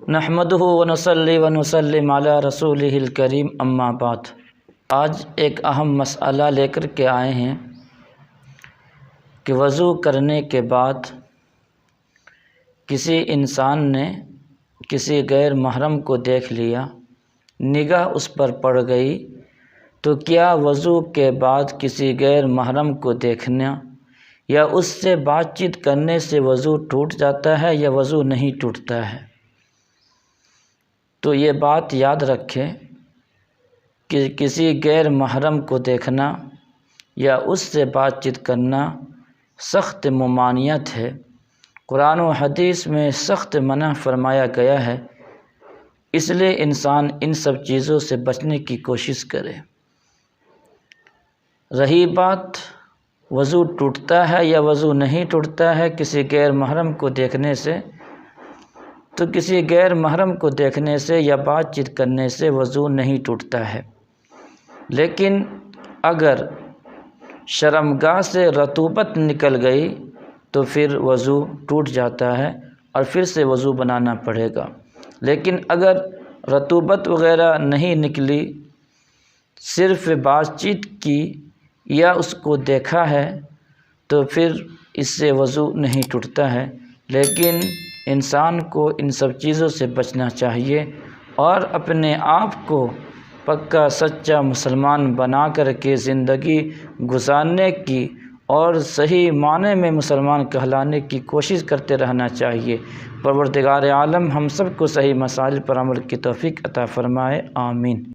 نحمدہ ونصلی ونسلم علی رسولہ الکریم اما بعد۔ آج ایک اہم مسئلہ لے کر کے آئے ہیں کہ وضو کرنے کے بعد کسی انسان نے کسی غیر محرم کو دیکھ لیا، نگاہ اس پر پڑ گئی، تو کیا وضو کے بعد کسی غیر محرم کو دیکھنا یا اس سے بات چیت کرنے سے وضو ٹوٹ جاتا ہے یا وضو نہیں ٹوٹتا ہے؟ تو یہ بات یاد رکھیں کہ کسی غیر محرم کو دیکھنا یا اس سے بات چیت کرنا سخت ممانعت ہے۔ قرآن و حدیث میں سخت منع فرمایا گیا ہے، اس لیے انسان ان سب چیزوں سے بچنے کی کوشش کرے۔ رہی بات وضو ٹوٹتا ہے یا وضو نہیں ٹوٹتا ہے کسی غیر محرم کو دیکھنے سے، تو کسی غیر محرم کو دیکھنے سے یا بات چیت کرنے سے وضو نہیں ٹوٹتا ہے، لیکن اگر شرمگاہ سے رطوبت نکل گئی تو پھر وضو ٹوٹ جاتا ہے اور پھر سے وضو بنانا پڑے گا۔ لیکن اگر رطوبت وغیرہ نہیں نکلی، صرف بات چیت کی یا اس کو دیکھا ہے، تو پھر اس سے وضو نہیں ٹوٹتا ہے۔ لیکن انسان کو ان سب چیزوں سے بچنا چاہیے اور اپنے آپ کو پکا سچا مسلمان بنا کر کے زندگی گزارنے کی اور صحیح معنی میں مسلمان کہلانے کی کوشش کرتے رہنا چاہیے۔ پروردگار عالم ہم سب کو صحیح مسائل پر عمل کی توفیق عطا فرمائے، آمین۔